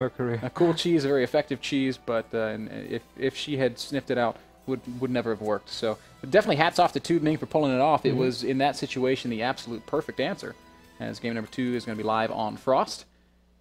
Mercury. A cool cheese, a very effective cheese, but if she had sniffed it out, would never have worked. So definitely hats off to Toodming for pulling it off. It was, in that situation, the absolute perfect answer. As game number 2 is going to be live on Frost.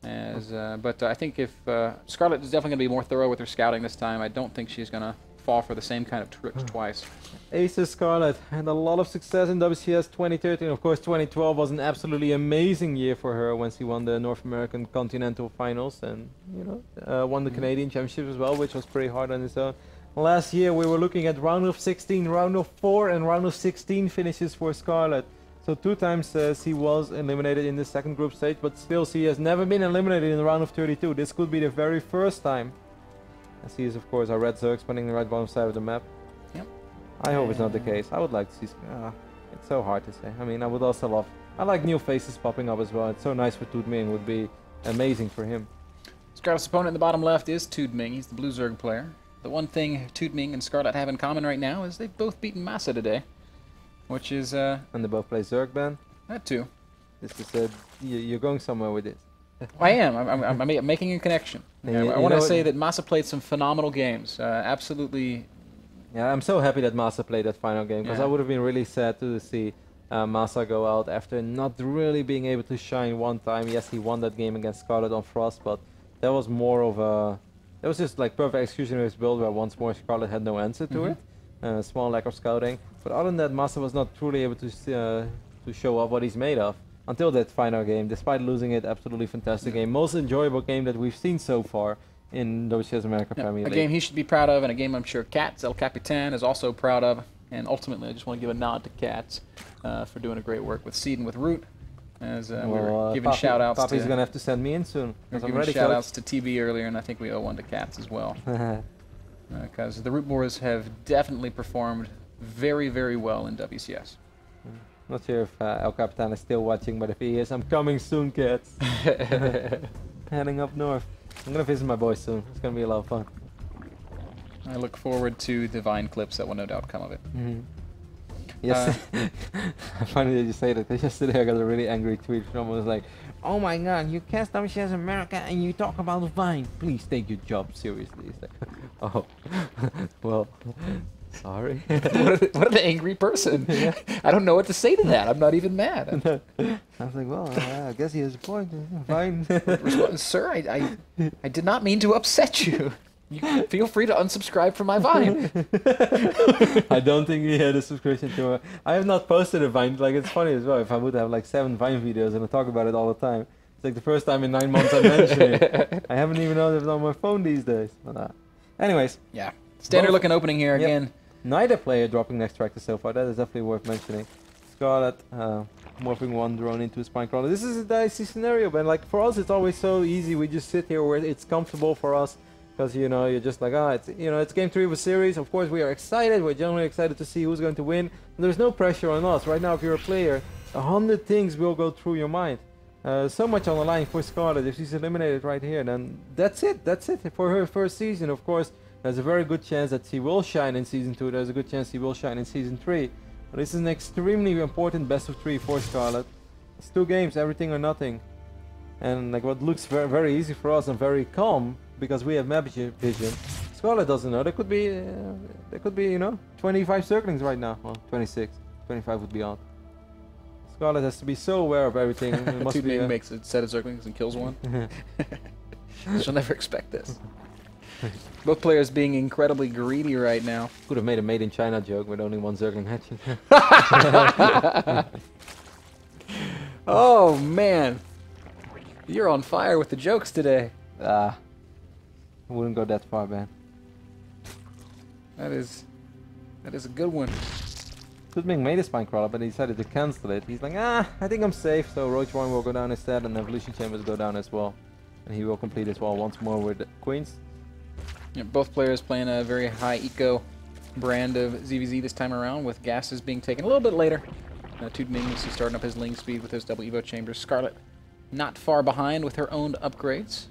But I think if Scarlett is definitely going to be more thorough with her scouting this time, I don't think she's going to fall for the same kind of tricks twice. Aces Scarlett had a lot of success in WCS 2013. Of course, 2012 was an absolutely amazing year for her when she won the North American Continental Finals and, you know, won the Canadian Championship as well, which was pretty hard on its own. Last year we were looking at round of 16, round of 4 and round of 16 finishes for Scarlett. So 2 times she was eliminated in the second group stage, but still she has never been eliminated in the round of 32. This could be the very first time. And she is, of course, our red Zerg spinning the right bottom side of the map. Yep. I hope it's not the case. I would like to see... it's so hard to say. I mean, I would also love... I like new faces popping up as well. It's so nice for Toodming. It would be amazing for him. Scarlett's opponent in the bottom left is Toodming. He's the blue Zerg player. The one thing Toodming and Scarlett have in common right now is they've both beaten Massa today. Which is... And they both play Zerg, Ben. That too. This is... you're going somewhere with this. I am. I'm making a connection. I want to say that Massa played some phenomenal games. Absolutely. Yeah, I'm so happy that Massa played that final game, because I would have been really sad to see Massa go out after not really being able to shine one time. Yes, he won that game against Scarlett on Frost, but that was more of a... That was just like perfect execution of his build, where once more Scarlett had no answer to it. Small lack of scouting. But other than that, Massa was not truly able to show off what he's made of. Until that final game, despite losing it, absolutely fantastic game. Most enjoyable game that we've seen so far in WCS America Premier League. A game he should be proud of, and a game I'm sure Cats, El Capitan, is also proud of. And ultimately, I just want to give a nod to Cats for doing a great work with Seed and with Root. As we're giving shout-outs to... Papi's going to have to send me in soon. We're giving shout-outs to TV earlier, and I think we owe one to Cats as well. Because the Root Boys have definitely performed very, very well in WCS. Not sure if El Capitan is still watching, but if he is, I'm coming soon, Cats. Heading up north. I'm going to visit my boys soon. It's going to be a lot of fun. I look forward to the Vine clips that will no doubt come of it. Yes. Funny that you say that. Yesterday I got a really angry tweet from someone who was like, "Oh my god, you cast WCS America and you talk about Vine. Please take your job seriously." It's like, oh, well... Sorry. What an angry person. I don't know what to say to that. I'm not even mad. I was like, well, I guess he has a point. Fine. Sir, I did not mean to upset you. You feel free to unsubscribe from my Vine. I don't think he had a subscription to it. I have not posted a Vine. Like, it's funny as well. If I would have like 7 Vine videos and I talk about it all the time. It's like the first time in 9 months I mentioned it. I haven't even noticed it on my phone these days. But, anyways. Yeah. Standard looking opening here again. Neither player dropping next tractor so far. That is definitely worth mentioning. Scarlett morphing one drone into a spine crawler. This is a dicey scenario, but like for us, it's always so easy. We just sit here where it's comfortable for us, because you know you're just like, it's game 3 of a series. Of course, we are excited. We're generally excited to see who's going to win. There's no pressure on us right now. If you're a player, 100 things will go through your mind. So much on the line for Scarlett. If she's eliminated right here, then that's it. That's it for her first season. Of course. There's a very good chance that she will shine in Season 2. There's a good chance she will shine in Season 3. But this is an extremely important best of 3 for Scarlett. It's 2 games, everything or nothing. And like what looks very, very easy for us and very calm, because we have map vision. Scarlett doesn't know. There could be, you know, 25 circlings right now. Well, 26. 25 would be odd. Scarlett has to be so aware of everything. Toodming makes a set of circlings and kills one. She'll never expect this. Both players being incredibly greedy right now. Could have made a made in China joke with only 1 Zergling hatching. Oh man, you're on fire with the jokes today. I wouldn't go that far, man. That is a good one. Toodming made a spine crawler, but he decided to cancel it. He's like, I think I'm safe, so Roach 1 will go down instead, and Evolution Chambers go down as well. And he will complete his wall once more with Queens. Yeah, both players playing a very high eco brand of ZVZ this time around, with gases being taken a little bit later. Toodming is starting up his Ling speed with his double Evo chambers. Scarlett not far behind with her own upgrades.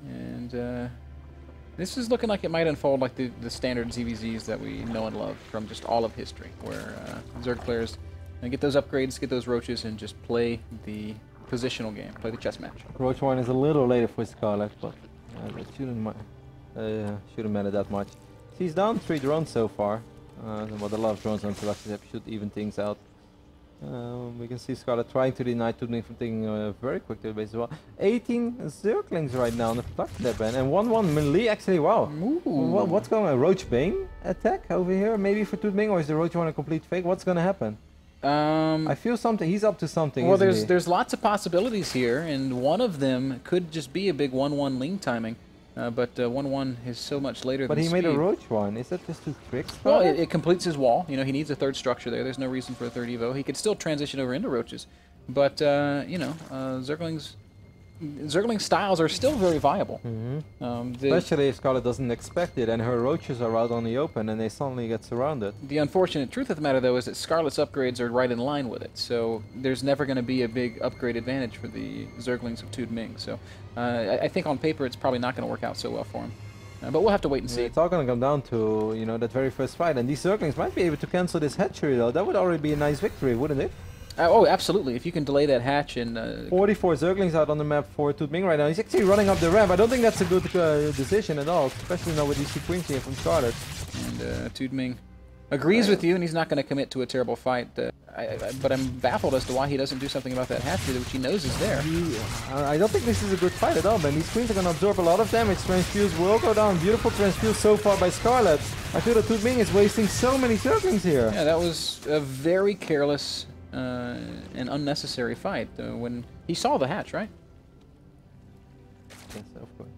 And this is looking like it might unfold like the standard ZVZs that we know and love from just all of history, where Zerg players get those upgrades, get those roaches, and just play the positional game, play the chess match. Roach 1 is a little later for Scarlett, but it shouldn't matter that much. She's down 3 drones so far. But a lot of drones on production step should even things out. We can see Scarlett trying to deny Toodming from taking very quick to the base as well. 18 Zerglings right now on the production step end, and 1-1 melee actually, wow. What's going on? Roach Bane attack over here, maybe for Toodming, or is the Roach 1 a complete fake? What's gonna happen? I feel something. He's up to something. Well, there's lots of possibilities here, and one of them could just be a big 1-1 Ling timing. But 1-1 is so much later than But he speed. made a Roach 1. Is that just too quick? Well, it completes his wall. You know, he needs a third structure there. There's no reason for a third Evo. He could still transition over into Roaches. But, you know, Zergling styles are still very viable. Especially if Scarlett doesn't expect it and her Roaches are out on the open and they suddenly get surrounded. The unfortunate truth of the matter, though, is that Scarlett's upgrades are right in line with it. So there's never going to be a big upgrade advantage for the Zerglings of Toodming. So I think on paper it's probably not going to work out so well for him. But we'll have to wait and see. It's all going to come down to, you know, that very first fight. And these Zerglings might be able to cancel this hatchery, though. That would already be a nice victory, wouldn't it? Oh, absolutely. If you can delay that hatch and... 44 Zerglings out on the map for Toodming right now. He's actually running up the ramp. I don't think that's a good decision at all, especially now with these sequence here from Scarlett. And Toodming agrees with you, and he's not going to commit to a terrible fight. But I'm baffled as to why he doesn't do something about that hatchery, which he knows is there. I don't think this is a good fight at all, man. These queens are going to absorb a lot of damage. Transfuse will go down. Beautiful transfuse so far by Scarlett. I feel that Toodming is wasting so many Zerglings here. Yeah, that was a very careless... an unnecessary fight when he saw the hatch, right? Yes, of course.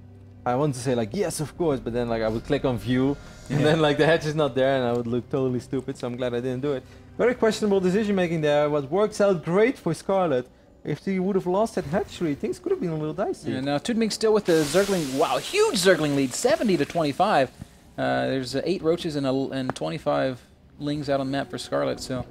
I want to say like yes, of course, but then like I would click on view, and then like the hatch is not there, and I would look totally stupid. So I'm glad I didn't do it. Very questionable decision making there. What works out great for Scarlett. If he would have lost that hatchery, things could have been a little dicey. Yeah, now Toodming still with the Zergling. Wow, huge Zergling lead, 70 to 25. There's 8 Roaches and 25 Lings out on the map for Scarlett. So.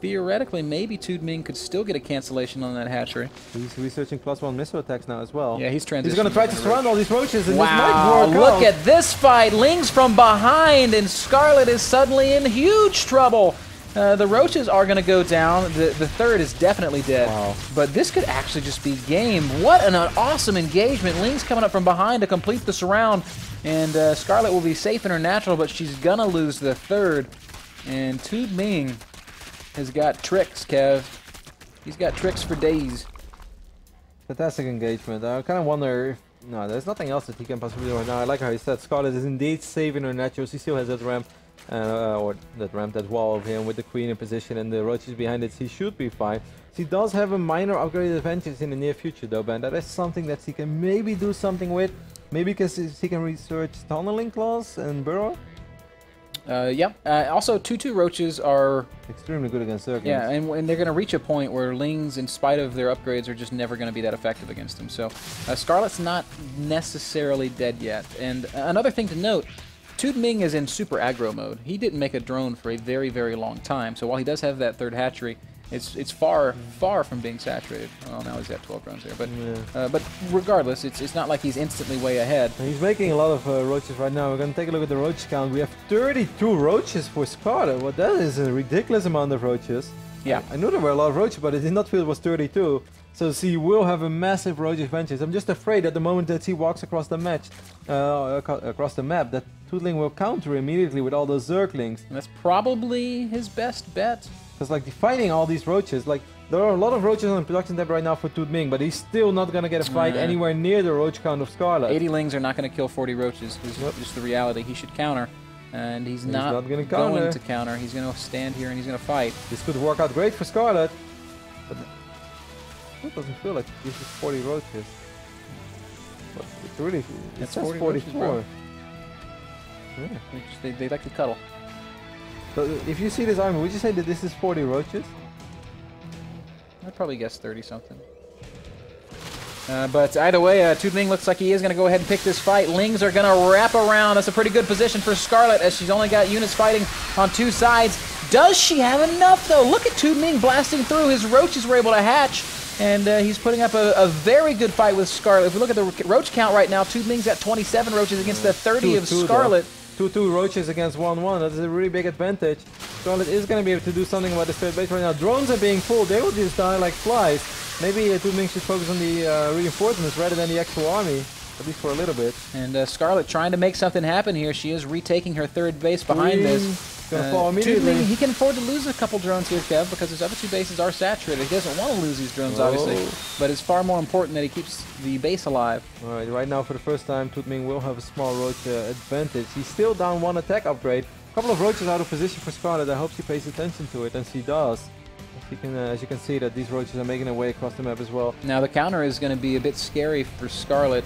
Theoretically, maybe Toodming could still get a cancellation on that hatchery. He's researching +1 missile attacks now as well. Yeah, he's transitioning. He's going to try to surround all these Roaches, and wow, this might work look out. at this fight. Lings from behind, and Scarlett is suddenly in huge trouble. The Roaches are going to go down. The third is definitely dead. Wow. But this could actually just be game. What an awesome engagement. Lings coming up from behind to complete the surround. And Scarlett will be safe in her natural, but she's going to lose the third. And Toodming has got tricks, Kev. He's got tricks for days. Fantastic engagement. I kind of wonder if... No, there's nothing else that he can possibly do right now. I like how he said Scarlett is indeed safe in her naturals. She still has that ramp, that wall of him with the queen in position and the Roaches behind it. She should be fine. She does have a minor upgraded advantage in the near future, though, Ben. That is something that she can maybe do something with. Maybe because she can research tunneling claws and burrow. Yeah. Also, 2/2 Roaches are extremely good against Zerglings. Yeah, and they're going to reach a point where Lings, in spite of their upgrades, are just never going to be that effective against them. So Scarlett's not necessarily dead yet. And another thing to note, Toodming is in super aggro mode. He didn't make a drone for a very, very long time. So while he does have that third hatchery, it's far from being saturated. Well, now he's got 12 drones there, but yeah. But regardless, it's not like he's instantly way ahead. He's making a lot of Roaches right now. We're gonna take a look at the Roach count. We have 32 Roaches for Scarlett. Well, that is a ridiculous amount of Roaches. Yeah, I knew there were a lot of Roaches, but I did not feel it was 32. So she will have a massive Roach advantage. I'm just afraid at the moment that she walks across the match, across the map, that Toodling will counter immediately with all those Zerglings. And that's probably his best bet. Because like fighting all these Roaches, like there are a lot of Roaches on the production tab right now for Toodming, but he's still not gonna get a fight anywhere near the Roach count of Scarlett. 80 Lings are not gonna kill 40 Roaches. Is just the reality. He should counter, and he's not gonna going to counter. He's gonna stand here and he's gonna fight. This could work out great for Scarlett, but it doesn't feel like this is 40 Roaches. But it's really, it says 44. Roaches, yeah. They like to cuddle. So if you see this army, would you say that this is 40 Roaches? I'd probably guess 30-something. But either way, Toodming looks like he is going to go ahead and pick this fight. Lings are going to wrap around. That's a pretty good position for Scarlett, as she's only got units fighting on 2 sides. Does she have enough, though? Look at Toodming blasting through. His Roaches were able to hatch, and he's putting up a very good fight with Scarlett. If we look at the Roach count right now, Toodming's got 27 Roaches against the 30 of Scarlett. 2/2 Roaches against 1/1. That is a really big advantage. Scarlett is going to be able to do something about this third base right now. Drones are being pulled. They will just die like flies. Maybe Toodming should focus on the reinforcements rather than the actual army, at least for a little bit. And Scarlett trying to make something happen here. She is retaking her third base behind this. Gonna fall immediately. Toodming, he can afford to lose a couple drones here, Kev, because his other two bases are saturated. He doesn't want to lose these drones, obviously, but it's far more important that he keeps the base alive. Alright, right now for the first time, Toodming will have a small roach advantage. He's still down one attack upgrade. A couple of roaches out of position for Scarlett. I hope she pays attention to it, and she does. As you can see that these roaches are making their way across the map as well. Now the counter is going to be a bit scary for Scarlett.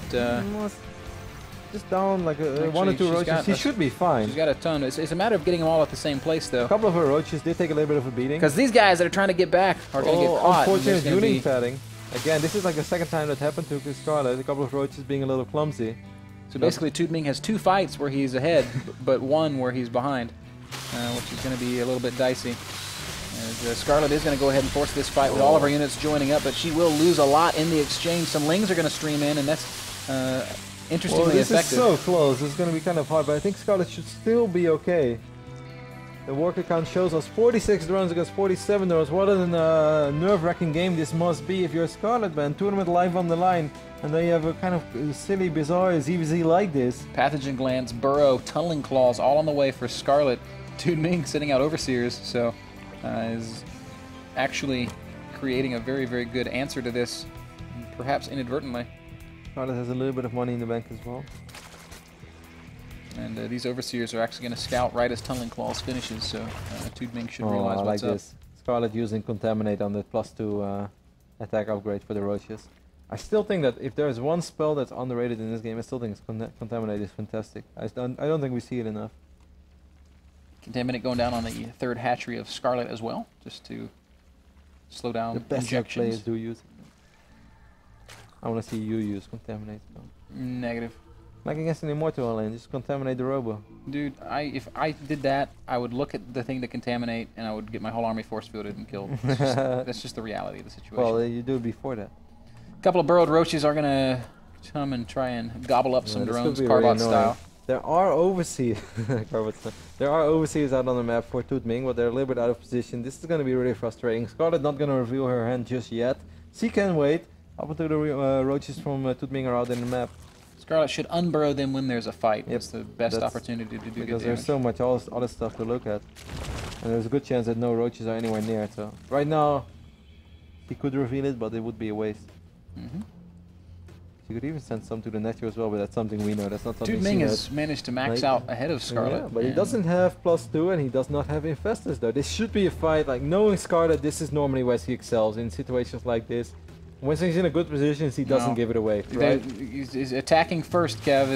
Just down like Actually, one or two roaches. She should be fine. She's got a ton. It's a matter of getting them all at the same place, though. A couple of her roaches did take a little bit of a beating. Because these guys that are trying to get back are going to get caught. Unfortunate tuning padding. Again, this is like the second time that happened to Scarlett. A couple of roaches being a little clumsy. So basically, Toodming has 2 fights where he's ahead, but 1 where he's behind, which is going to be a little bit dicey. As Scarlett is going to go ahead and force this fight with all of her units joining up, but she will lose a lot in the exchange. Some Lings are going to stream in, and that's interestingly this effective. Is so close. It's going to be kind of hard, but I think Scarlett should still be okay. The worker count shows us 46 drones against 47 drones. What a nerve-wracking game this must be if you're a Scarlett man. Tournament live on the line, and then you have a kind of silly, bizarre ZVZ like this. Pathogen glands, burrow, tunneling claws, all on the way for Scarlett. Toodming sitting out Overseers, so is actually creating a very, very good answer to this, perhaps inadvertently. Scarlett has a little bit of money in the bank as well. And these Overseers are actually going to scout right as Tunneling Claws finishes, so Toodming should realize what's up. This. Scarlett using Contaminate on the +2 attack upgrade for the roaches. I still think that if there's one spell that's underrated in this game, I still think it's Contaminate is fantastic. I don't think we see it enough. Contaminate going down on the third hatchery of Scarlett as well, just to slow down the best injections. Players do use it. I want to see you use Contaminate. So. Negative. Like against an Immortal lane, just Contaminate the Robo. Dude, if I did that, I would look at the thing to Contaminate, and I would get my whole army force fielded and killed. That's just the reality of the situation. Well, you do it before that. A couple of burrowed roaches are going to come and try and gobble up some drones, Carbot style. There are overseers. There are overseers out on the map for Toodming, but they're a little bit out of position. This is going to be really frustrating. Scarlett not going to reveal her hand just yet. She can wait up until the roaches from Toodming are out in the map. Scarlett should unburrow them when there's a fight. Yep. It's the best opportunity to do good because there's so much other stuff to look at. And there's a good chance that no roaches are anywhere near. So right now, he could reveal it, but it would be a waste. You could even send some to the Nectar as well, but that's something we know. That's not something Toodming has managed to max out ahead of Scarlett. Yeah, but he doesn't have +2 and he does not have Infestors though. This should be a fight. Like knowing Scarlett, this is normally where he excels in situations like this. When he's in a good position, he doesn't give it away. Right? He's attacking first, Kev.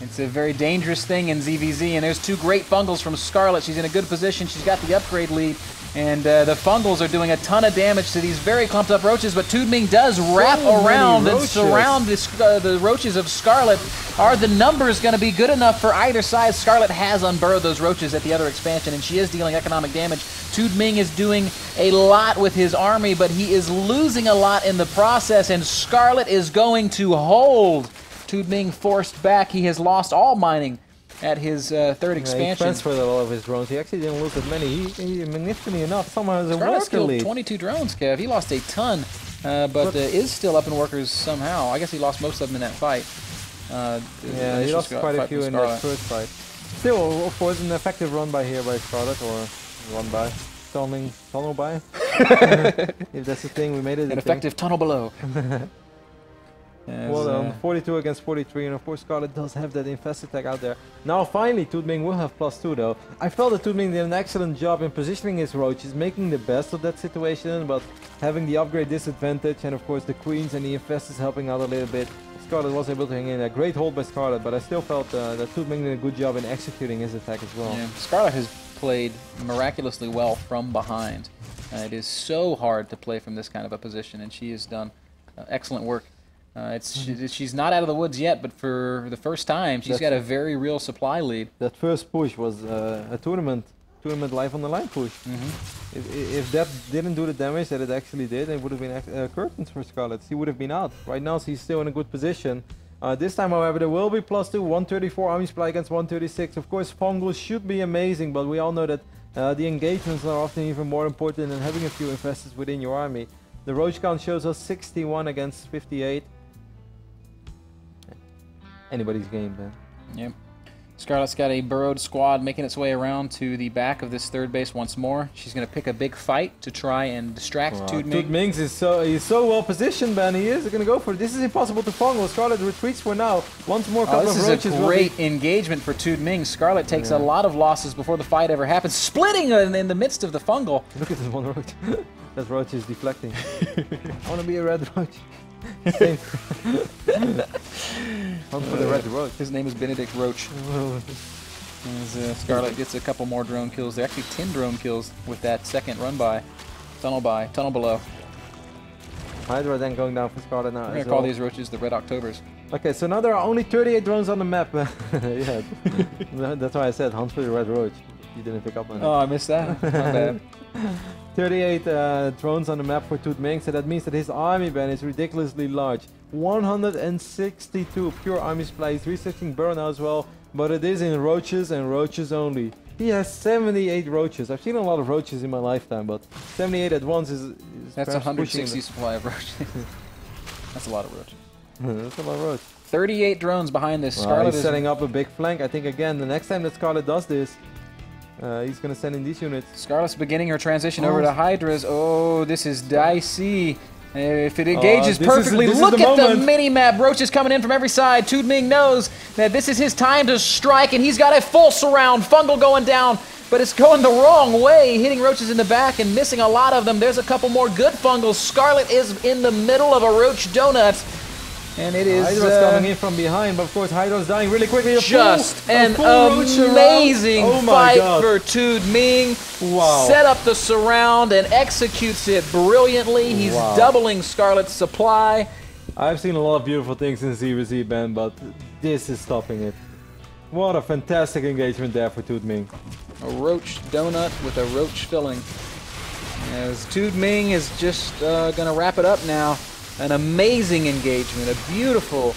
It's a very dangerous thing in ZVZ, and there's 2 great fungals from Scarlett. She's in a good position. She's got the upgrade lead, and the fungals are doing a ton of damage to these very clumped up roaches, but Toodming does wrap around and surround the roaches of Scarlett. Are the numbers going to be good enough for either side? Scarlett has unburrowed those roaches at the other expansion, and she is dealing economic damage. Toodming is doing a lot with his army, but he is losing a lot in the process, and Scarlett is going to hold. Toodming forced back. He has lost all mining at his third expansion. He transferred all of his drones. He actually didn't lose that many. He magnificently enough, somehow has a Scarlett's worker lead. killed 22 drones, Kev. He lost a ton, but is still up in workers somehow. I guess he lost most of them in that fight. Yeah, he lost quite a few in that first fight. Still, of course, an effective run by here by Scarlett, or run by. Tunnel by. If that's the thing, we made it. An effective tunnel below. Well done, 42 against 43, and of course Scarlett does have that infest attack out there. Now finally Toodming will have +2 though. I felt that Toodming did an excellent job in positioning his roaches, making the best of that situation, but having the upgrade disadvantage, and of course the queens and the infest is helping out a little bit. Scarlett was able to hang in. A great hold by Scarlett, but I still felt that Toodming did a good job in executing his attack as well. Yeah. Scarlett has played miraculously well from behind. It is so hard to play from this kind of a position, and she has done excellent work. She's not out of the woods yet, but for the first time, she's got a very real supply lead. That first push was a tournament live on the line push. If that didn't do the damage that it actually did, it would have been curtains for Scarlett. She would have been out. Right now, she's still in a good position. This time, however, there will be +2, 134 army supply against 136. Of course, Fungal should be amazing, but we all know that the engagements are often even more important than having a few infestors within your army. The roach count shows us 61 against 58. Anybody's game, man. Yep. Scarlett's got a burrowed squad making its way around to the back of this third base once more. She's going to pick a big fight to try and distract Toodming. Toodming he's so well positioned, man. He is going to go for it. This is impossible to Fungal. Scarlett retreats for now. Once more, couple of roaches. This is a great engagement for Toodming. Scarlett takes a lot of losses before the fight ever happens, splitting in the midst of the Fungal. Look at this one roach. That roach is deflecting. I want to be a red roach. Same. Hunt for the red roach. His name is Benedict Roach. As Scarlett gets a couple more drone kills. There are actually 10 drone kills with that second run by. Tunnel below. Hydra then going down for Scarlett now. We're going to call these roaches the Red Octobers. Okay, so now there are only 38 drones on the map. Yeah, that's why I said hunt for the red roach. You didn't pick up on it. Oh, I missed that. Not bad. 38 drones on the map for Toodming, so that means that his army ban is ridiculously large. 162 pure army supply. He's researching burrow now as well, but it is in roaches and roaches only. He has 78 roaches. I've seen a lot of roaches in my lifetime, but 78 at once is that's 160 supply of roaches. That's a lot of roaches. That's a lot of roaches. 38 drones behind this. Scarlett is setting up a big flank. I think again the next time that Scarlett does this, he's going to send in these units. Scarlett's beginning her transition over to Hydras. Oh, this is dicey. If it engages perfectly, look at the mini-map. Roaches coming in from every side. Toodming knows that this is his time to strike, and he's got a full surround. Fungal going down, but it's going the wrong way, hitting roaches in the back and missing a lot of them. There's a couple more good Fungals. Scarlett is in the middle of a roach donut. And it is Hydra's coming in from behind, but of course Hydra's dying really quickly. Just an amazing fight for Toodming. Wow. Set up the surround and executes it brilliantly. He's doubling Scarlett's supply. I've seen a lot of beautiful things in ZVZ, Ben, but this is stopping it. What a fantastic engagement there for Toodming. A roach donut with a roach filling. As Toodming is just going to wrap it up now. An amazing engagement, a beautiful,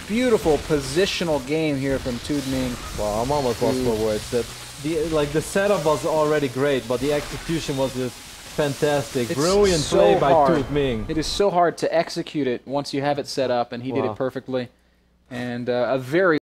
beautiful positional game here from Toodming. Wow, I'm almost lost for words. The setup was already great, but the execution was just fantastic. Brilliant play by Toodming. It is so hard to execute it once you have it set up, and he did it perfectly. And a very